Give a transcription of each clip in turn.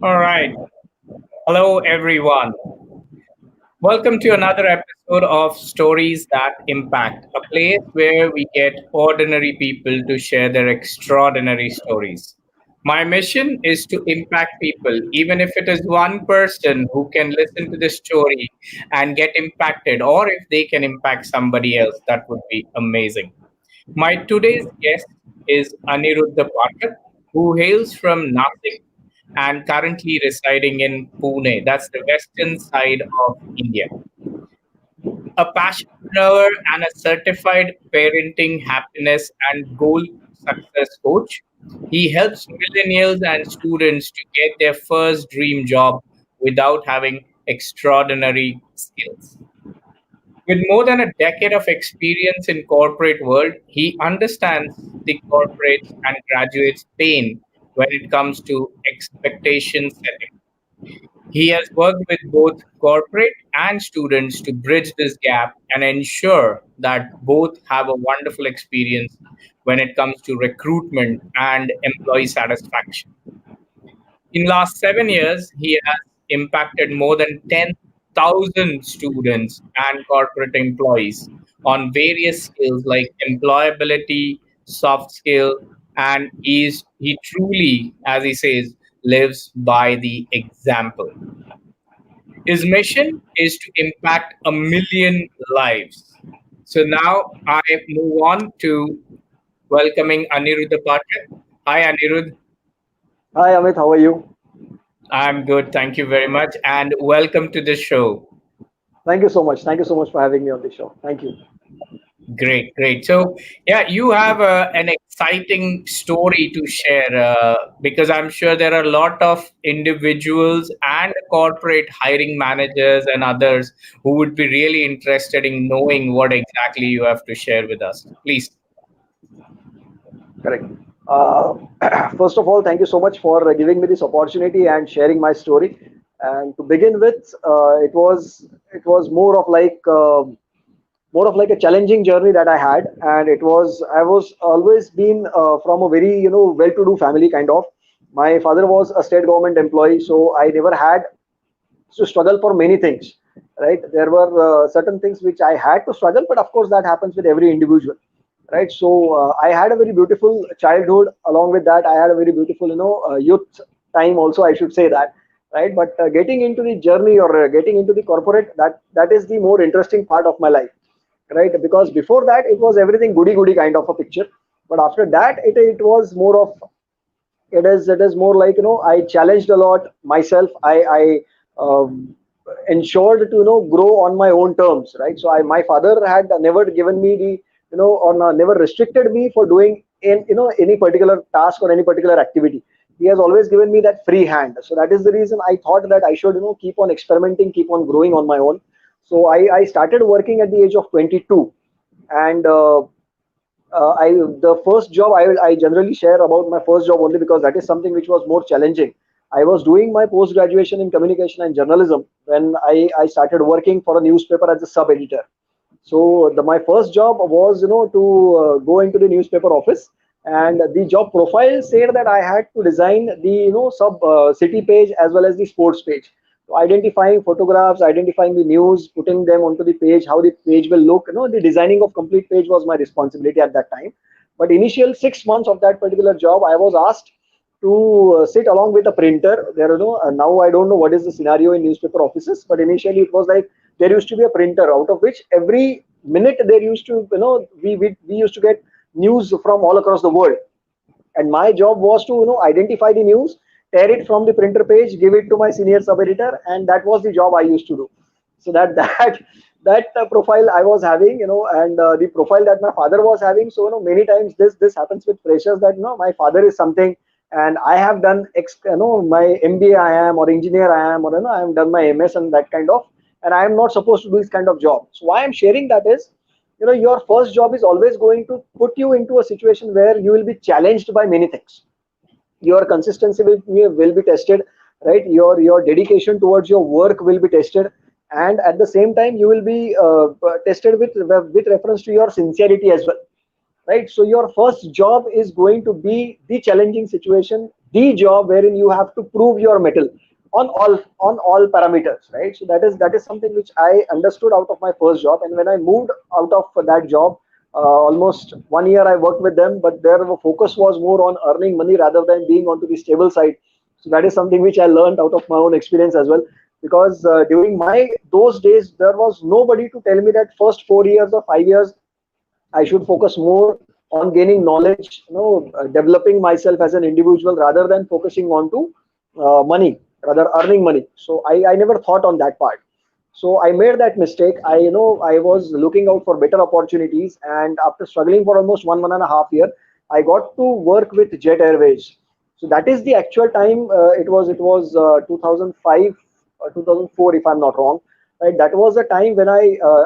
All right. Hello, everyone. Welcome to another episode of Stories That Impact, a place where we get ordinary people to share their extraordinary stories. My mission is to impact people, even if it is one person who can listen to the story and get impacted, or if they can impact somebody else, that would be amazing. My today's guest is Aniruddha Pathak, who hails from Nashik and currently residing in Pune. That's the western side of India. A passionate and a certified parenting, happiness, and goal success coach. He helps millennials and students to get their first dream job without having extraordinary skills. With more than a decade of experience in corporate world, he understands the corporates and graduates' pain when it comes to expectation setting. He has worked with both corporate and students to bridge this gap and ensure that both have a wonderful experience when it comes to recruitment and employee satisfaction. In last 7 years, he has impacted more than 10,000 students and corporate employees on various skills like employability, soft skill, and he truly, as he says, lives by the example. His mission is to impact a million lives. So now I move on to welcoming Aniruddha Pathak. Hi, Aniruddha. Hi Amit, how are you? I'm good. Thank you very much. And welcome to the show. Thank you so much. Thank you so much for having me on the show. Thank you. Great, great. So, yeah, you have an exciting story to share because I'm sure there are a lot of individuals and corporate hiring managers and others who would be really interested in knowing what exactly you have to share with us. Please. Correct. Uh, First of all, thank you so much for giving me this opportunity and sharing my story. And to begin with, it was more of like a challenging journey that I had, and I was always been from a very well-to-do family kind of. My father was a state government employee, so I never had to struggle for many things, right? There were certain things which I had to struggle, but of course that happens with every individual, right? So I had a very beautiful childhood. Along with that, I had a very beautiful youth time also, I should say that, right? But getting into the journey, or getting into the corporate, that is the more interesting part of my life, right? Because before that it was everything goody goody kind of a picture, but after that it was more of, it is more like, I challenged a lot myself. I ensured to grow on my own terms, right? So my father had never given me the, or never restricted me for doing in any particular task or any particular activity. He has always given me that free hand. So that is the reason I thought that I should keep on experimenting, keep on growing on my own. So I started working at the age of 22. And I the first job, I generally share about my first job only because that is something which was more challenging. I was doing my post graduation in communication and journalism when I started working for a newspaper as a sub editor. So my first job was to go into the newspaper office, and the job profile said that I had to design the sub city page as well as the sports page. So identifying photographs, identifying the news, putting them onto the page, how the page will look, the designing of complete page was my responsibility at that time. But initial 6 months of that particular job, I was asked to sit along with a printer. There, now I don't know what is the scenario in newspaper offices, but initially it was like there used to be a printer out of which every minute there used to, we used to get news from all across the world. And my job was to identify the news, tear it from the printer page, give it to my senior sub editor, and that was the job I used to do. So that profile I was having, and the profile that my father was having. So many times this happens with freshers, that my father is something, and I have done my MBA I am, or engineer I am, or I have done my MS and that kind of, and I am not supposed to do this kind of job. So why I'm sharing that is, your first job is always going to put you into a situation where you will be challenged by many things. Your consistency will be tested, right? Your dedication towards your work will be tested, and at the same time you will be tested with reference to your sincerity as well, right? So your first job is going to be the challenging situation, the job wherein you have to prove your mettle on all parameters, right? So that is something which I understood out of my first job. And when I moved out of that job, almost 1 year I worked with them, but their focus was more on earning money rather than being onto the stable side. So that is something which I learned out of my own experience as well, because during my those days there was nobody to tell me that first 4 years or 5 years I should focus more on gaining knowledge, developing myself as an individual rather than focusing on to money, rather earning money. So I never thought on that part. So I made that mistake. I was looking out for better opportunities, and after struggling for almost 1.5 year, I got to work with Jet Airways. So that is the actual time. It was 2005 or 2004, if I'm not wrong. Right, that was the time when I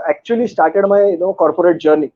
actually started my corporate journey,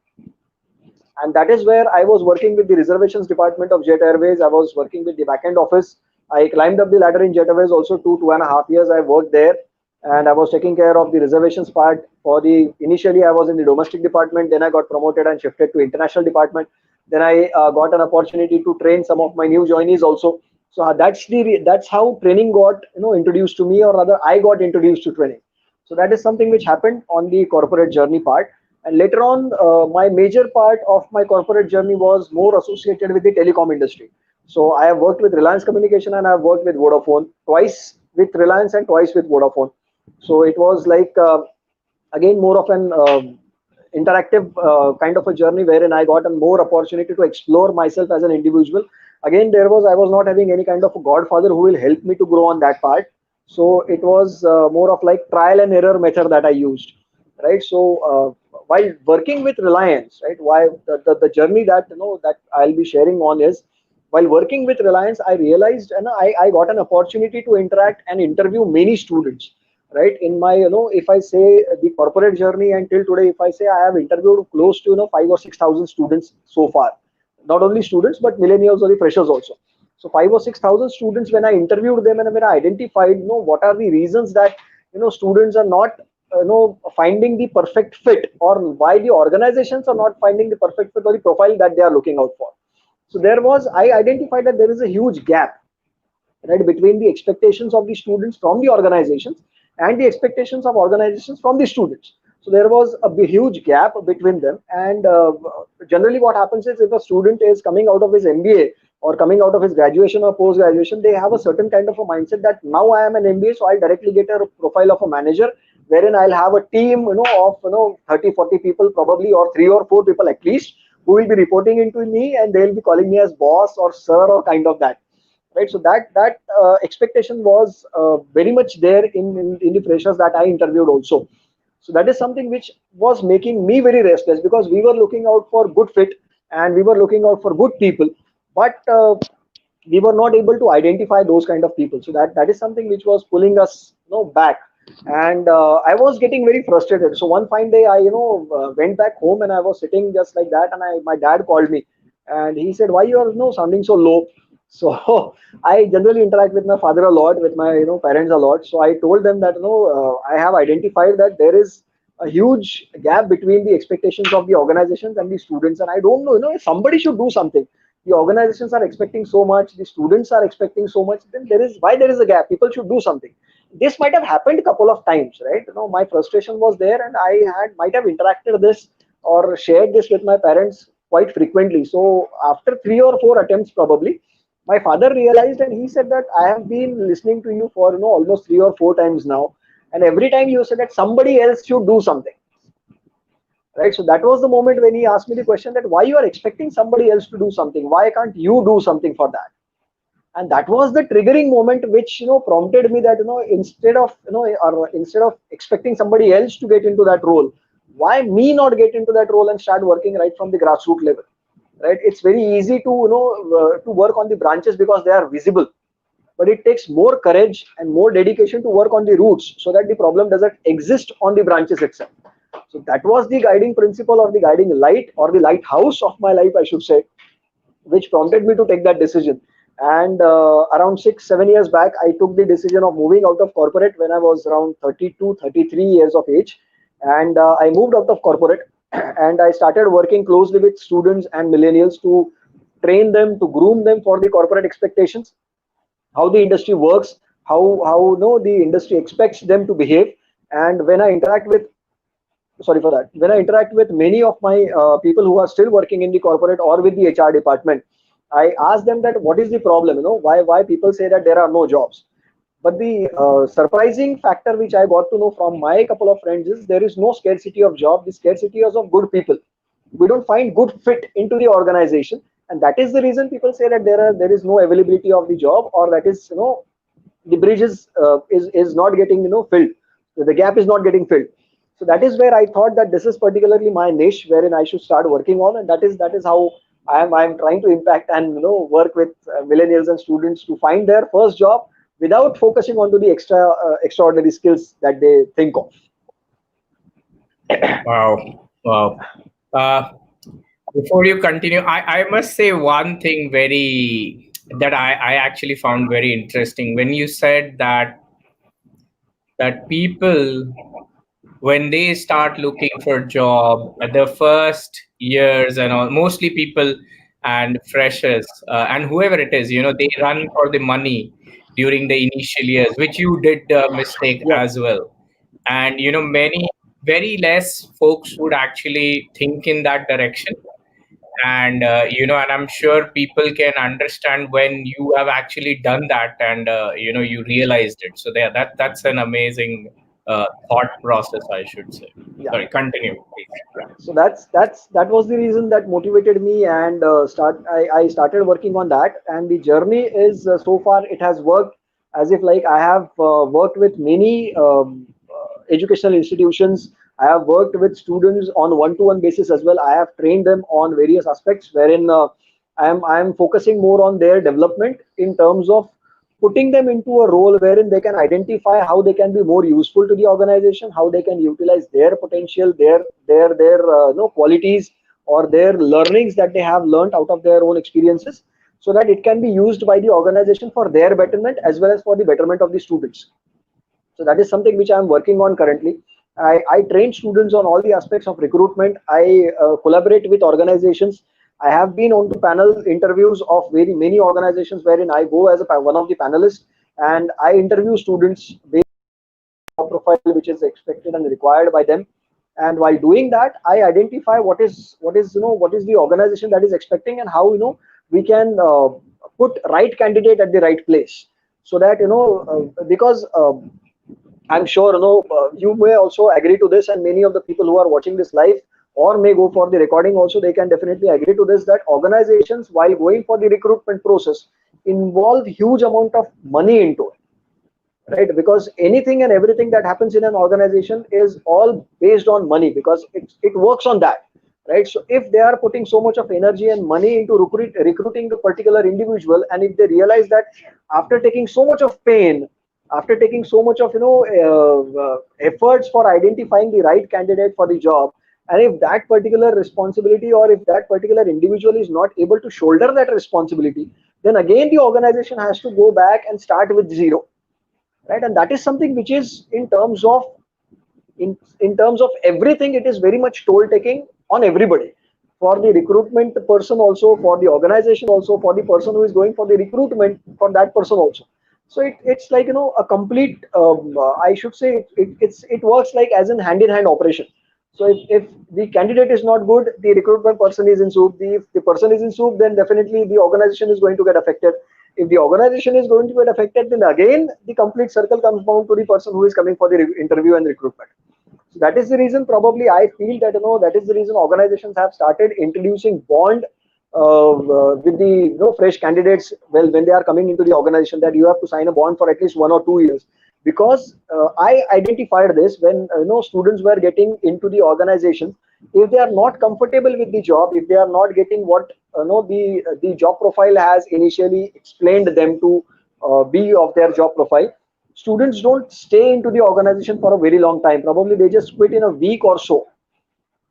and that is where I was working with the reservations department of Jet Airways. I was working with the backend office. I climbed up the ladder in Jet Airways also, 2.5 years I worked there, and I was taking care of the reservations part. For the initially I was in the domestic department, then I got promoted and shifted to international department. Then I got an opportunity to train some of my new joinees also. So that's how training got introduced to me, or rather I got introduced to training. So that is something which happened on the corporate journey part. And later on, my major part of my corporate journey was more associated with the telecom industry. So I have worked with Reliance Communication and I have worked with Vodafone, twice with Reliance and twice with Vodafone. So it was like, again, more of an interactive kind of a journey wherein I got a more opportunity to explore myself as an individual. Again, I was not having any kind of a godfather who will help me to grow on that part. So it was more of like trial and error method that I used, right? So while working with Reliance, right, why the journey that that I'll be sharing on is, while working with Reliance, I realized, and I got an opportunity to interact and interview many students, right? In my, if I say the corporate journey until today, if I say I have interviewed close to 5 or 6 thousand students so far, not only students but millennials or the freshers also. So 5 or 6 thousand students, when I interviewed them and when I identified, what are the reasons that students are not finding the perfect fit, or why the organizations are not finding the perfect fit or the profile that they are looking out for. So I identified that there is a huge gap, right, between the expectations of the students from the organizations and the expectations of organizations from the students. So there was a huge gap between them. And generally what happens is, if a student is coming out of his MBA or coming out of his graduation or post graduation, they have a certain kind of a mindset that now I am an MBA, so I'll directly get a profile of a manager, wherein I'll have a team of 30 40 people probably, or 3 or 4 people at least, who will be reporting into me, and they'll be calling me as boss or sir or kind of that, right? So that expectation was very much there in the freshers that I interviewed also. So that is something which was making me very restless, because we were looking out for good fit and we were looking out for good people, but we were not able to identify those kind of people. So that is something which was pulling us back. And I was getting very frustrated. So one fine day I went back home, and I was sitting just like that, and my dad called me, and he said, why you are sounding so low? So I generally interact with my father a lot, with my parents a lot. So I told them that I have identified that there is a huge gap between the expectations of the organizations and the students, and I don't know, if somebody should do something. The organizations are expecting so much, the students are expecting so much, then there is a gap. People should do something. This might have happened a couple of times, right? My frustration was there, and I had might have interacted this or shared this with my parents quite frequently. So after 3 or 4 attempts probably, my father realized, and he said that I have been listening to you for almost 3 or 4 times now, and every time you said that somebody else should do something, right? So that was the moment when he asked me the question that why you are expecting somebody else to do something, why can't you do something for that? And that was the triggering moment which prompted me that instead of or instead of expecting somebody else to get into that role, why me not get into that role and start working right from the grassroots level, right? It's very easy to to work on the branches because they are visible, but it takes more courage and more dedication to work on the roots, so that the problem doesn't exist on the branches itself. So that was the guiding principle, or the guiding light, or the lighthouse of my life, I should say, which prompted me to take that decision. And around 6 7 years back, I took the decision of moving out of corporate when I was around 32 33 years of age. And I moved out of corporate and I started working closely with students and millennials to train them, to groom them for the corporate expectations. how the industry works, how no the industry expects them to behave. And when I interact with, sorry for that, when I interact with many of my people who are still working in the corporate or with the HR department, I ask them that what is the problem, why people say that there are no jobs. But the surprising factor which I got to know from my couple of friends is there is no scarcity of job. The scarcity is of good people. We don't find good fit into the organization, and that is the reason people say that there is no availability of the job, or that is, the bridge is not getting, filled. The gap is not getting filled. So that is where I thought that this is particularly my niche wherein I should start working on, and that is how I'm trying to impact and work with millennials and students to find their first job without focusing on to the extraordinary skills that they think of. Wow. Wow. Uh, Before you continue, I must say one thing very that I actually found very interesting when you said that people, when they start looking for job at the first years and all, mostly people and freshers and whoever it is, they run for the money during the initial years, which you did the mistake Yeah, as well. And many very less folks would actually think in that direction. And and I'm sure people can understand when you have actually done that, and you realized it. So there, that's an amazing thought process, I should say. yeah. Sorry, continue please. Yeah, so that was the reason that motivated me, and I started working on that. And the journey is, so far it has worked, as if like I have worked with many educational institutions. I have worked with students on one-to-one basis as well. I have trained them on various aspects wherein I am focusing more on their development in terms of putting them into a role wherein they can identify how they can be more useful to the organization, how they can utilize their potential, their qualities, or their learnings that they have learned out of their own experiences, so that it can be used by the organization for their betterment as well as for the betterment of the students. So that is something which I am working on currently. I train students on all the aspects of recruitment. I collaborate with organizations. I have been on to panel interviews of very many organizations wherein I go as one of the panelists, and I interview students based on the profile which is expected and required by them. And while doing that, I identify what is the organization that is expecting, and how we can put right candidate at the right place, so that because I'm sure you may also agree to this, and many of the people who are watching this live or may go for the recording also, they can definitely agree to this, that organizations, while going for the recruitment process, involve huge amount of money into it, right? Because anything and everything that happens in an organization is all based on money, because it works on that, right? So if they are putting so much of energy and money into recruiting a particular individual, and if they realize that after taking so much of pain, after taking so much of efforts for identifying the right candidate for the job, and if that particular responsibility, or if that particular individual is not able to shoulder that responsibility, then again the organization has to go back and start with zero, right? And that is something which is in terms of everything, it is very much toll taking on everybody, for the recruitment person also, for the organization also, for the person who is going for the recruitment, for that person also. So it's like a complete, I should say, it works like as in hand operation. So if the candidate is not good, the recruitment person is in soup. If the person is in soup, then definitely the organization is going to get affected. If the organization is going to get affected, then again the complete circle comes down to the person who is coming for the interview and recruitment. So that is the reason, probably I feel that that is the reason organizations have started introducing bond with the fresh candidates. Well, when they are coming into the organization, that you have to sign a bond for at least 1 or 2 years, because I identified this when students were getting into the organization. If they are not comfortable with the job, if they are not getting what the job profile has initially explained them to be of their job profile, students don't stay into the organization for a very long time. Probably they just quit in a week or so.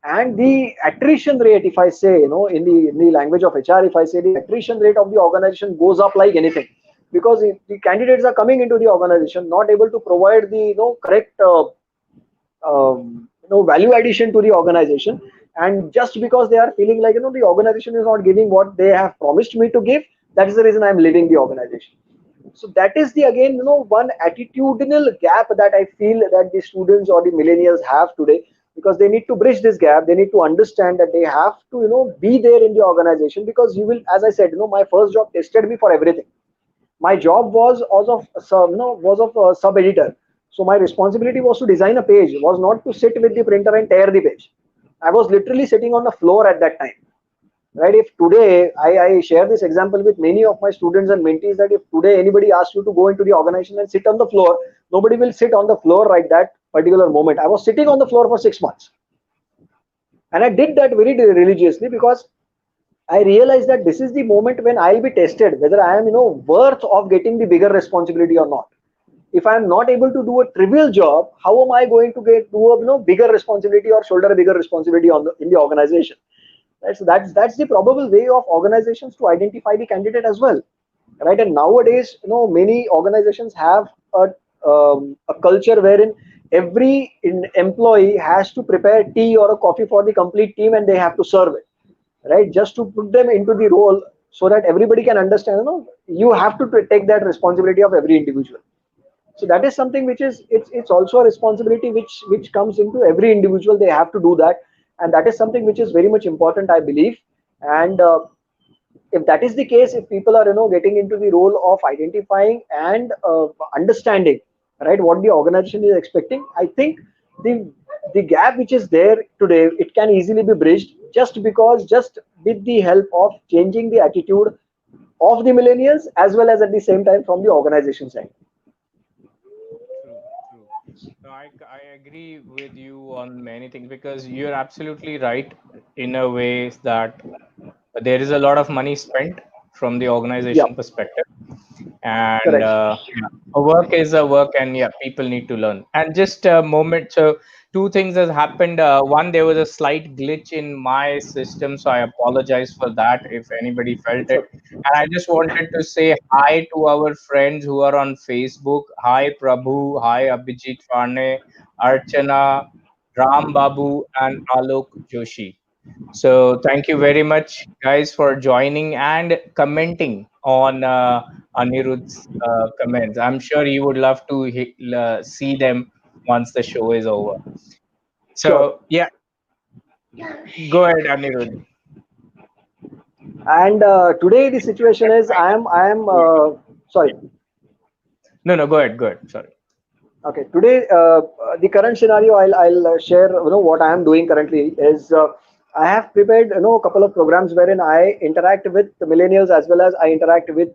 And the attrition rate, if I say, in the language of HR, if I say, the attrition rate of the organization goes up like anything, because if the candidates are coming into the organization not able to provide the correct value addition to the organization, and just because they are feeling like the organization is not giving what they have promised me to give, that is the reason I'm leaving the organization. So that is the, again, one attitudinal gap that I feel that the students or the millennials have today, because they need to bridge this gap. They need to understand that they have to, be there in the organization, because you will, as I said, my first job tested me for everything. My job was as of was of a sub editor. So my responsibility was to design a page, was not to sit with the printer and tear the page. I was literally sitting on the floor at that time, right? If today I share this example with many of my students and mentees, that if today anybody asks you to go into the organization and sit on the floor, nobody will sit on the floor right that particular moment. I was sitting on the floor for 6 months, and I did that very religiously, because I realized that this is the moment when I'll be tested whether I am, worth of getting the bigger responsibility or not. If I am not able to do a trivial job, how am I going to get do a, bigger responsibility or shoulder a bigger responsibility in the organization? Right? So that's the probable way of organizations to identify the candidate as well, right? And nowadays, many organizations have a culture wherein every employee has to prepare tea or a coffee for the complete team, and they have to serve it, right? Just to put them into the role, so that everybody can understand, you have to take that responsibility of every individual. So that is something which is, it's also a responsibility which comes into every individual. They have to do that, and that is something which is very much important, I believe. And if that is the case, if people are, getting into the role of identifying and understanding, right, what the organization is expecting, I think the the gap which is there today, it can easily be bridged, just with the help of changing the attitude of the millennials, as well as at the same time from the organization side. True, true. No, I agree with you on many things, because you're absolutely right in a way that there is a lot of money spent from the Yeah, organization perspective, and correct. yeah, a work is a work, and yeah, people need to learn. And just a moment, so two things has happened. One, there was a slight glitch in my system, so I apologize for that if anybody felt It's it. okay. And I just wanted to say hi to our friends who are on Facebook. Hi Prabhu, hi Abhijit Farne, Archana, Ram Babu, and Alok Joshi. So thank you very much, guys, for joining and commenting on Anirudh's comments. I'm sure you would love to see them once the show is over. Sure. So yeah, go ahead, Anirudh. And today the situation is, I am sorry. No, no, go ahead, go ahead. Sorry. Okay, today the current scenario, I'll share, what I am doing currently is, I have prepared, a couple of programs wherein I interact with the millennials as well as I interact with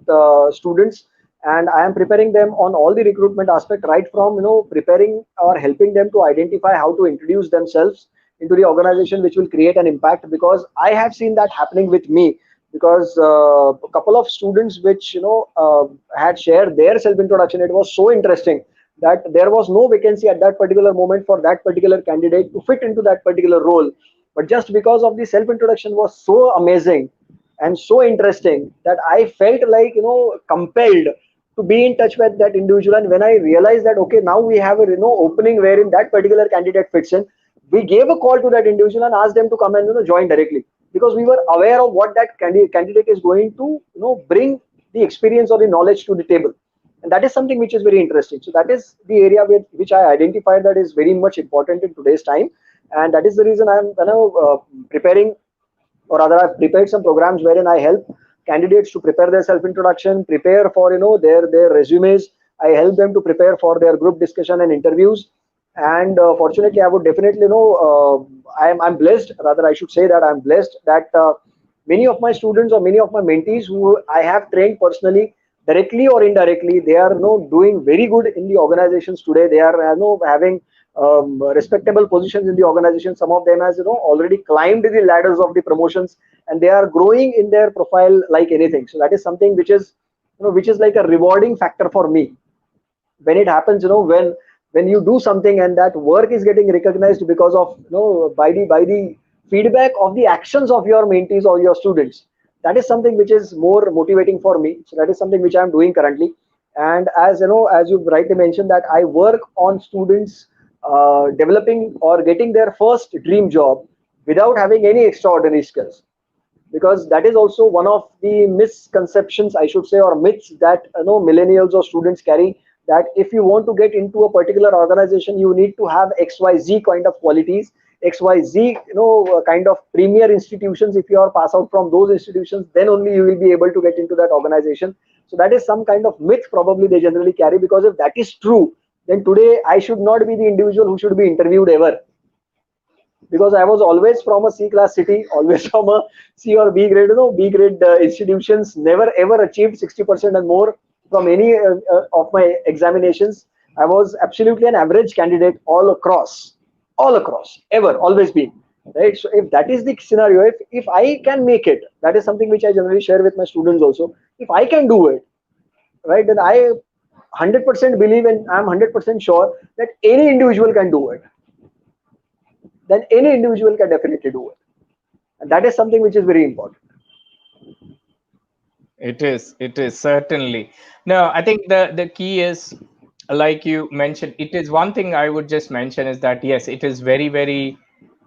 students, and I am preparing them on all the recruitment aspect, right from, preparing or helping them to identify how to introduce themselves into the organization, which will create an impact, because I have seen that happening with me. Because a couple of students which, had shared their self introduction, it was so interesting that there was no vacancy at that particular moment for that particular candidate to fit into that particular role, but just because of the self introduction was so amazing and so interesting, that I felt like, compelled to be in touch with that individual. And when I realized that, okay, now we have a, opening wherein that particular candidate fits in, we gave a call to that individual and asked them to come and, join directly, because we were aware of what that candidate is going to, bring the experience or the knowledge to the table. And that is something which is very interesting. So that is the area which I identified that is very much important in today's time. And that is the reason I'm, preparing, or rather I've prepared some programs wherein I help candidates to prepare their self introduction, prepare for, their resumes. I help them to prepare for their group discussion and interviews. And fortunately, I would definitely, I'm blessed, rather I should say that I'm blessed that many of my students or many of my mentees who I have trained personally, directly or indirectly, they are, doing very good in the organizations today. They are, having respectable positions in the organization. Some of them has, already climbed the ladders of the promotions, and they are growing in their profile like anything. So that is something which is, which is like a rewarding factor for me when it happens. When you do something and that work is getting recognized because of, by the feedback of the actions of your mentees or your students, that is something which is more motivating for me. So that is something which I am doing currently. And as you know, as you rightly mentioned, that I work on students developing or getting their first dream job without having any extraordinary skills. because that is also one of the misconceptions, I should say, or myths that millennials or students carry, that if you want to get into a particular organization, you need to have XYZ kind of qualities, XYZ, kind of premier institutions. If you are pass out from those institutions, then only you will be able to get into that organization. So that is some kind of myth probably they generally carry, because if that is true, then today I should not be the individual who should be interviewed ever, because I was always from a C class city, always from a C or B grade, B grade institutions, never ever achieved 60% and more from any of my examinations. I was absolutely an average candidate all across, ever, always been. Right. So if that is the scenario, if I can make it, that is something which I generally share with my students also. If I can do it, right, then I 100% believe, and I'm 100% sure that any individual can do it. Then any individual can definitely do it. And that is something which is very important. It is. It is certainly. No, I think the key is, like you mentioned, it is one thing I would just mention is that yes, it is very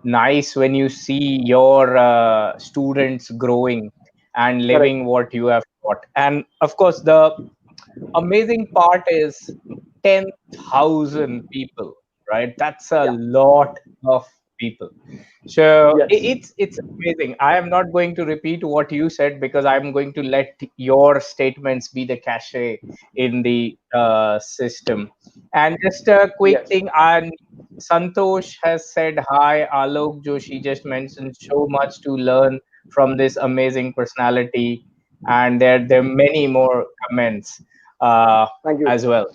nice when you see your students growing and Correct. living what you have taught. And of course, the amazing part is 10,000 people, right? That's a Yeah. lot of people. So Yes. it's amazing. I am not going to repeat what you said because I'm going to let your statements be the cachet in the system. And just a quick Yes. thing, and Santosh has said hi. Alok Joshi just mentioned so much to learn from this amazing personality, and there are many more comments uh, Thank you. as well.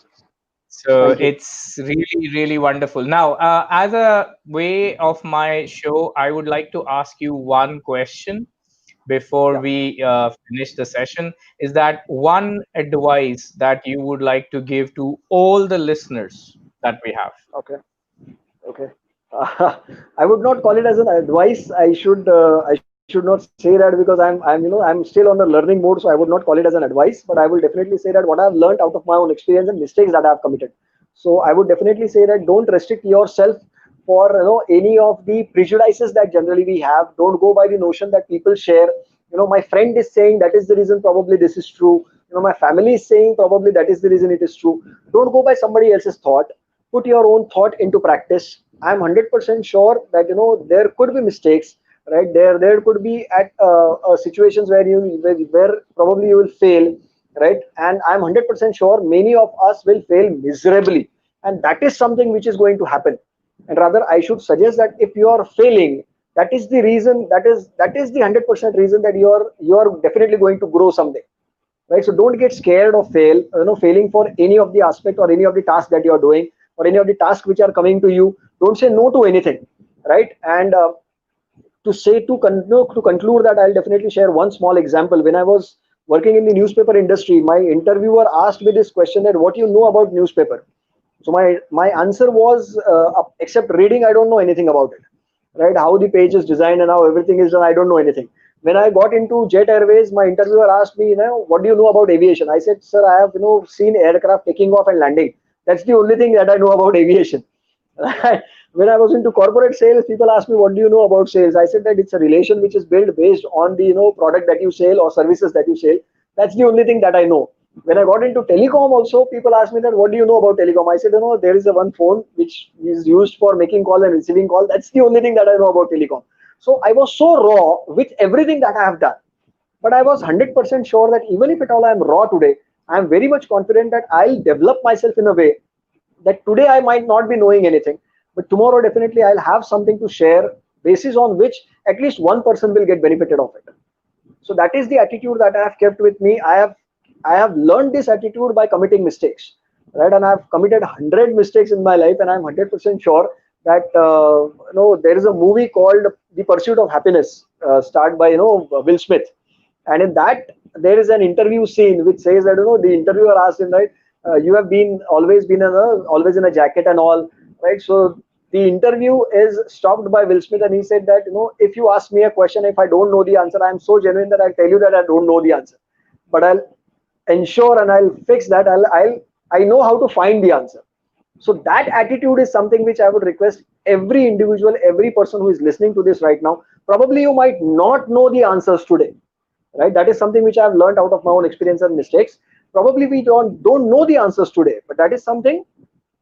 So Thank you. it's really wonderful. Now, as a way of my show, I would like to ask you one question before Yeah. we finish the session. Is that one advice that you would like to give to all the listeners that we have? Okay. Okay. I would not call it as an advice. I should not say that, because I'm still on the learning mode. So I would not call it as an advice, but I will definitely say that what I've learned out of my own experience and mistakes that I've committed. So I would definitely say that don't restrict yourself for any of the prejudices that generally we have. Don't go by the notion that people share. My friend is saying that is the reason probably this is true. My family is saying probably that is the reason it is true. Don't go by somebody else's thought. Put your own thought into practice. I'm 100% sure that there could be mistakes, right? There could be at situations where where probably you will fail, right? And I'm 100% sure many of us will fail miserably, and that is something which is going to happen. And rather, I should suggest that if you are failing, that is the reason, that is the 100% reason that you are definitely going to grow someday, right? So don't get scared of failing for any of the aspect or any of the tasks that you are doing, or any of the tasks which are coming to you. Don't say no to anything, right? And to conclude that, I'll definitely share one small example. When I was working in the newspaper industry, my interviewer asked me this question, that what you know about newspaper. So my answer was, except reading, I don't know anything about it, right? How the page is designed and how everything is done, I don't know anything. When I got into Jet Airways, my interviewer asked me, what do you know about aviation? I said, sir, I have seen aircraft taking off and landing. That's the only thing that I know about aviation. When I was into corporate sales, people ask me, what do you know about sales? I said that it's a relation which is built based on the product that you sell or services that you sell. That's the only thing that I know. When I got into telecom also, people ask me that, what do you know about telecom? I said, there is a one phone which is used for making call and receiving call. That's the only thing that I know about telecom. So I was so raw with everything that I have done. But I was 100% sure that even if at all I am raw today, I am very much confident that I'll develop myself in a way that today I might not be knowing anything, but tomorrow definitely I'll have something to share, basis on which at least one person will get benefited of it. So that is the attitude that I have kept with me. I have learned this attitude by committing mistakes, right? And I've committed 100 mistakes in my life, and I'm 100% sure that there is a movie called The Pursuit of Happiness, starred by Will Smith, and in that there is an interview scene which says that the interviewer asked him, right, you have been always in a jacket and all, right? So the interview is stopped by Will Smith, and he said that if you ask me a question, if I don't know the answer, I am so genuine that I'll tell you that I don't know the answer, but I'll ensure and I'll fix that. I know how to find the answer. So that attitude is something which I would request every individual, every person who is listening to this right now, Probably you might not know the answers today, right? That is something which I've learned out of my own experience and mistakes. Probably we don't know the answers today, but that is something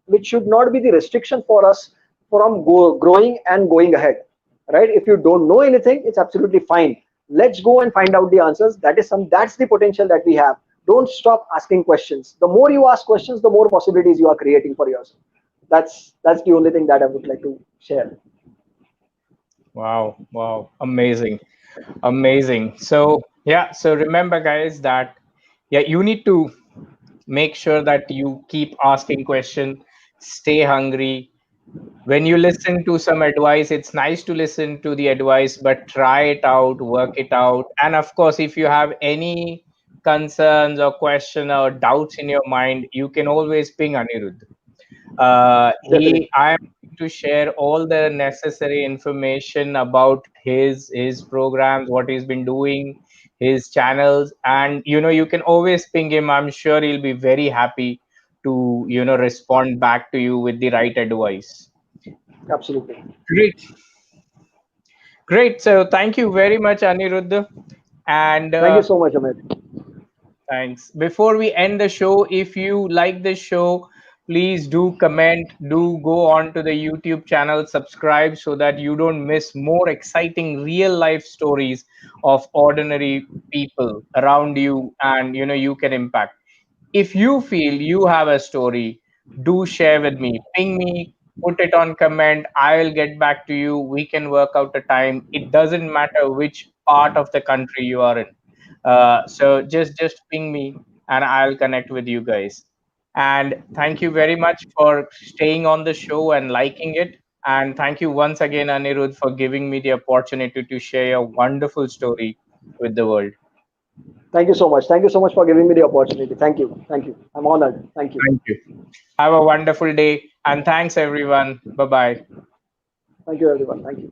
which should not be the restriction for us from growing and going ahead, right? If you don't know anything, it's absolutely fine. Let's go and find out the answers. That's the potential that we have. Don't stop asking questions. The more you ask questions, the more possibilities you are creating for yourself. That's the only thing that I would like to share. Wow, wow, amazing, amazing. So yeah, so remember, guys, that yeah, you need to make sure that you keep asking questions, stay hungry. When you listen to some advice, it's nice to listen to the advice, but try it out, work it out. And of course, if you have any concerns or question or doubts in your mind, you can always ping Anirudh. Definitely. I am going to share all the necessary information about his programs, what he's been doing, his channels, and you can always ping him. I'm sure he'll be very happy to respond back to you with the right advice. Absolutely. Great, great. So thank you very much, Aniruddha, and Thank you so much, Amit. thanks. Before we end the show, if you like this show, please do comment, do go on to the YouTube channel, subscribe so that you don't miss more exciting real life stories of ordinary people around you and you can impact. If you feel you have a story, do share with me. Ping me, put it on comment. I'll get back to you. We can work out a time. It doesn't matter which part of the country you are in. So just ping me and I'll connect with you guys. And thank you very much for staying on the show and liking it. And thank you once again, Anirudh, for giving me the opportunity to share your wonderful story with the world. Thank you so much. Thank you so much for giving me the opportunity. Thank you. Thank you. I'm honored. Thank you. Thank you. Have a wonderful day. And thanks, everyone. Bye bye. Thank you, everyone. Thank you.